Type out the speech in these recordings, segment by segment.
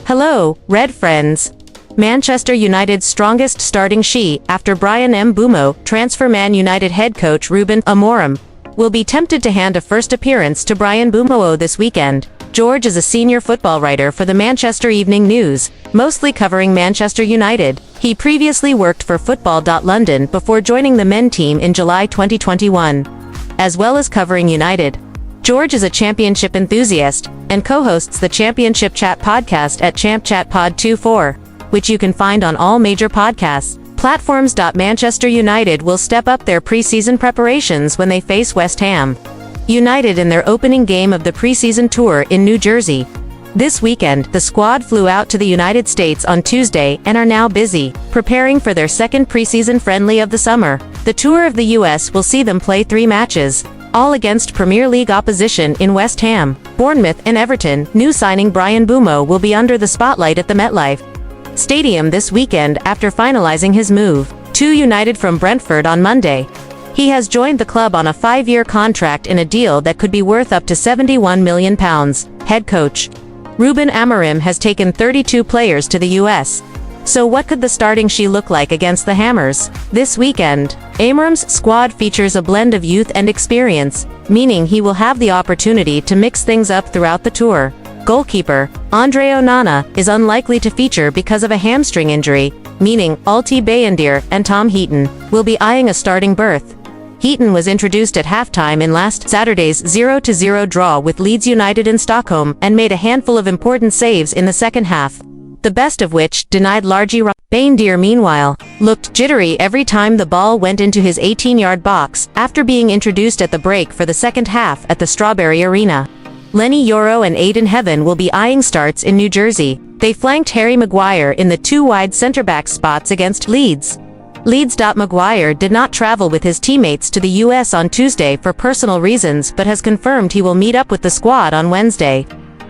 Hello, Red friends. Manchester United's strongest starting she, after Bryan Mbeumo, transfer Man United head coach Ruben Amorim, will be tempted to hand a first appearance to Bryan Mbeumo this weekend. George is a senior football writer for the Manchester Evening News, mostly covering Manchester United. He previously worked for Football.London before joining the men team in July 2021. As well as covering United, George is a championship enthusiast, and co-hosts the Championship Chat podcast at ChampChatPod24, which you can find on all major podcast platforms. Manchester United will step up their preseason preparations when they face West Ham United in their opening game of the preseason tour in New Jersey. This weekend, the squad flew out to the United States on Tuesday and are now busy preparing for their second preseason friendly of the summer. The tour of the US will see them play 3 matches, all against Premier League opposition in West Ham, Bournemouth and Everton. New signing Bryan Mbeumo will be under the spotlight at the MetLife Stadium this weekend after finalizing his move to United from Brentford on Monday. He has joined the club on a 5-year contract in a deal that could be worth up to £71 million. Head coach Ruben Amorim has taken 32 players to the US. So what could the starting she look like against the Hammers this weekend? Amorim's squad features a blend of youth and experience, meaning he will have the opportunity to mix things up throughout the tour. Goalkeeper Andre Onana is unlikely to feature because of a hamstring injury, meaning Alti Bayendir and Tom Heaton will be eyeing a starting berth. Heaton was introduced at halftime in last Saturday's 0-0 draw with Leeds United in Stockholm and made a handful of important saves in the second half, the best of which denied Largi. Bayendir, meanwhile, looked jittery every time the ball went into his 18-yard box after being introduced at the break for the second half at the Strawberry Arena. Lenny Yoro and Aiden Heaven will be eyeing starts in New Jersey. They flanked Harry Maguire in the 2 wide centre-back spots against Leeds. Maguire did not travel with his teammates to the US on Tuesday for personal reasons but has confirmed he will meet up with the squad on Wednesday.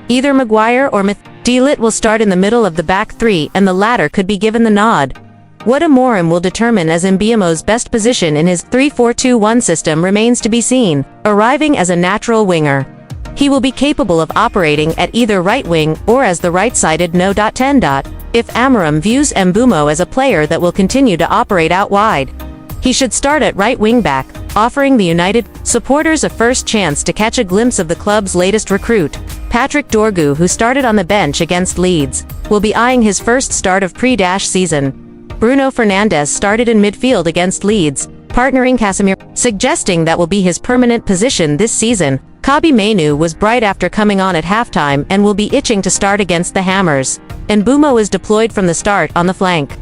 Either Maguire or Delit will start in the middle of the back 3 and the latter could be given the nod. What Amorim will determine as Mbeumo's best position in his 3-4-2-1 system remains to be seen. Arriving as a natural winger, he will be capable of operating at either right wing or as the right-sided no.10. If Amorim views Mbeumo as a player that will continue to operate out wide, he should start at right wing back, offering the United supporters a first chance to catch a glimpse of the club's latest recruit. Patrick Dorgu, who started on the bench against Leeds, will be eyeing his first start of pre-season. Bruno Fernandes started in midfield against Leeds, partnering Casemiro, suggesting that will be his permanent position this season. Kobbie Mainoo was bright after coming on at halftime and will be itching to start against the Hammers. Mbeumo is deployed from the start on the flank.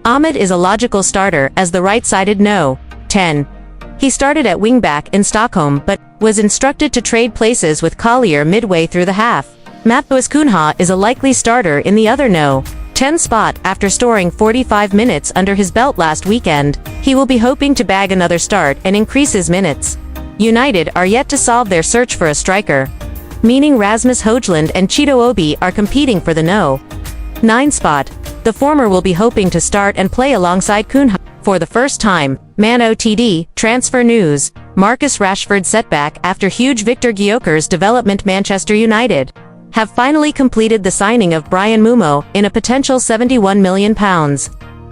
Ahmed is a logical starter as the right-sided no.10. He started at wing-back in Stockholm but was instructed to trade places with Collier midway through the half. Matheus Cunha is a likely starter in the other no.10 spot after storing 45 minutes under his belt last weekend. He will be hoping to bag another start and increase his minutes. United are yet to solve their search for a striker, meaning Rasmus Højlund and Cheeto Obi are competing for the no.9 spot. The former will be hoping to start and play alongside Cunha for the first time. Man.OTD, transfer news, Marcus Rashford setback after huge Victor Gyökeres development. Manchester United have finally completed the signing of Bryan Mbeumo in a potential £71 million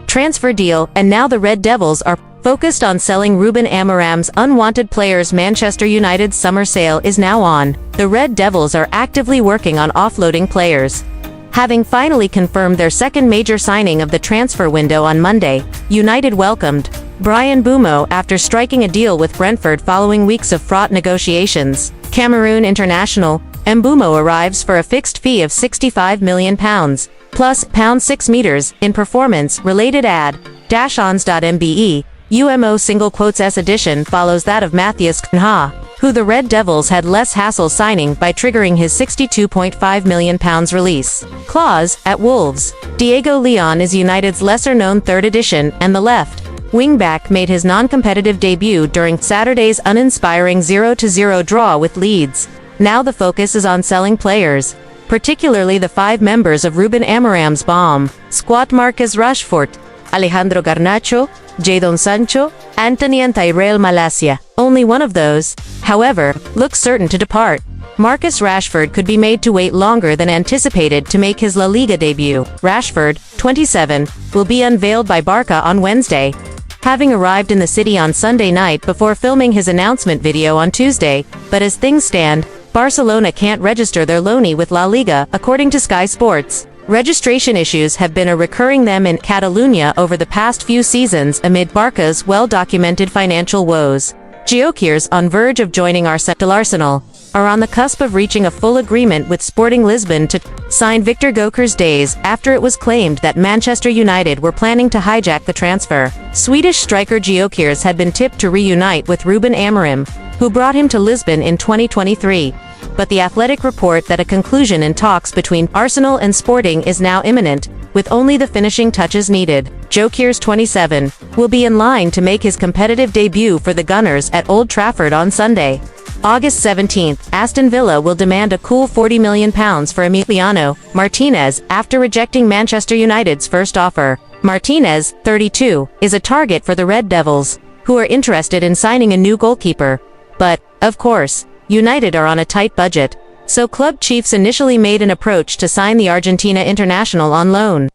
transfer deal, and now the Red Devils are focused on selling Ruben Amorim's unwanted players. Manchester United's summer sale is now on. The Red Devils are actively working on offloading players. Having finally confirmed their second major signing of the transfer window on Monday, United welcomed Bryan Mbeumo after striking a deal with Brentford following weeks of fraught negotiations. Cameroon international Mbeumo arrives for a fixed fee of £65 million, plus £6 meters in performance-related ad-ons.mbe. UMO single quotes S edition follows that of Matheus Cunha, who the Red Devils had less hassle signing by triggering his £62.5 million release clause at Wolves. Diego Leon is United's lesser-known third edition, and the left wing-back made his non-competitive debut during Saturday's uninspiring 0-0 draw with Leeds. Now the focus is on selling players, particularly the 5 members of Ruben Amorim's bomb squad. Marcus Rashford Alejandro Garnacho, Jadon Sancho, Anthony and Tyrell Malacia. Only one of those, however, looks certain to depart. Marcus Rashford could be made to wait longer than anticipated to make his La Liga debut. Rashford, 27, will be unveiled by Barca on Wednesday, having arrived in the city on Sunday night before filming his announcement video on Tuesday, but as things stand, Barcelona can't register their loanee with La Liga, according to Sky Sports. Registration issues have been a recurring theme in Catalonia over the past few seasons amid Barca's well-documented financial woes. Geocares, on verge of joining Arsenal, are on the cusp of reaching a full agreement with Sporting Lisbon to sign Victor Gyökeres days after it was claimed that Manchester United were planning to hijack the transfer. Swedish striker Gyökeres had been tipped to reunite with Ruben Amorim, who brought him to Lisbon in 2023. But The Athletic report that a conclusion in talks between Arsenal and Sporting is now imminent, with only the finishing touches needed. Gyökeres, 27, will be in line to make his competitive debut for the Gunners at Old Trafford on Sunday. August 17, Aston Villa will demand a cool £40 million for Emiliano Martinez after rejecting Manchester United's first offer. Martinez, 32, is a target for the Red Devils, who are interested in signing a new goalkeeper. But, of course, United are on a tight budget, so club chiefs initially made an approach to sign the Argentina international on loan.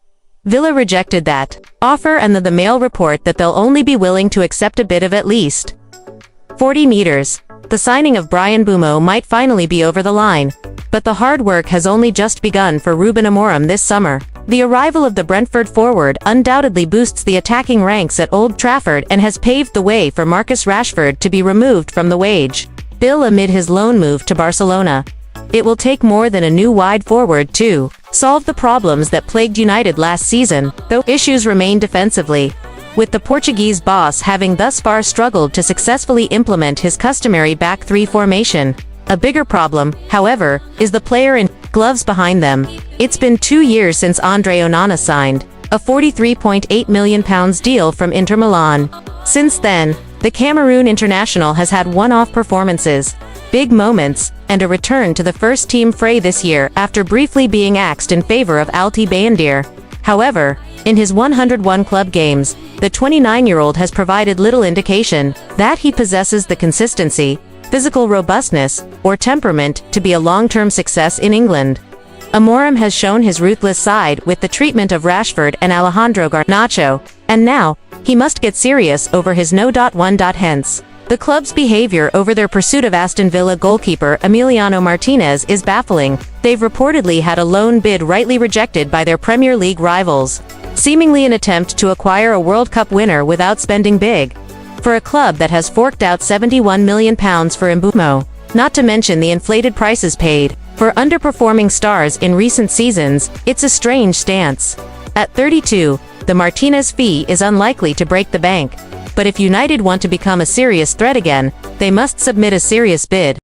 Villa rejected that offer, and the Mail report that they'll only be willing to accept a bid of at least 40 meters. The signing of Mbeumo might finally be over the line, but the hard work has only just begun for Ruben Amorim this summer. The arrival of the Brentford forward undoubtedly boosts the attacking ranks at Old Trafford and has paved the way for Marcus Rashford to be removed from the wage bill amid his loan move to Barcelona. It will take more than a new wide forward to solve the problems that plagued United last season, though issues remain defensively, with the Portuguese boss having thus far struggled to successfully implement his customary back three formation. A bigger problem, however, is the player in gloves behind them. It's been 2 years since Andre Onana signed a £43.8 million deal from Inter Milan. Since then, the Cameroon international has had one-off performances, big moments, and a return to the first-team fray this year after briefly being axed in favor of Alti Bayendir. However, in his 101 club games, the 29-year-old has provided little indication that he possesses the consistency, physical robustness, or temperament to be a long-term success in England. Amorim has shown his ruthless side with the treatment of Rashford and Alejandro Garnacho, and now, he must get serious over his hence. The club's behavior over their pursuit of Aston Villa goalkeeper Emiliano Martinez is baffling. They've reportedly had a loan bid rightly rejected by their Premier League rivals, seemingly an attempt to acquire a World Cup winner without spending big. For a club that has forked out £71 million for Mbeumo, not to mention the inflated prices paid for underperforming stars in recent seasons, it's a strange stance. At 32, the Martinez fee is unlikely to break the bank, but if United want to become a serious threat again, they must submit a serious bid.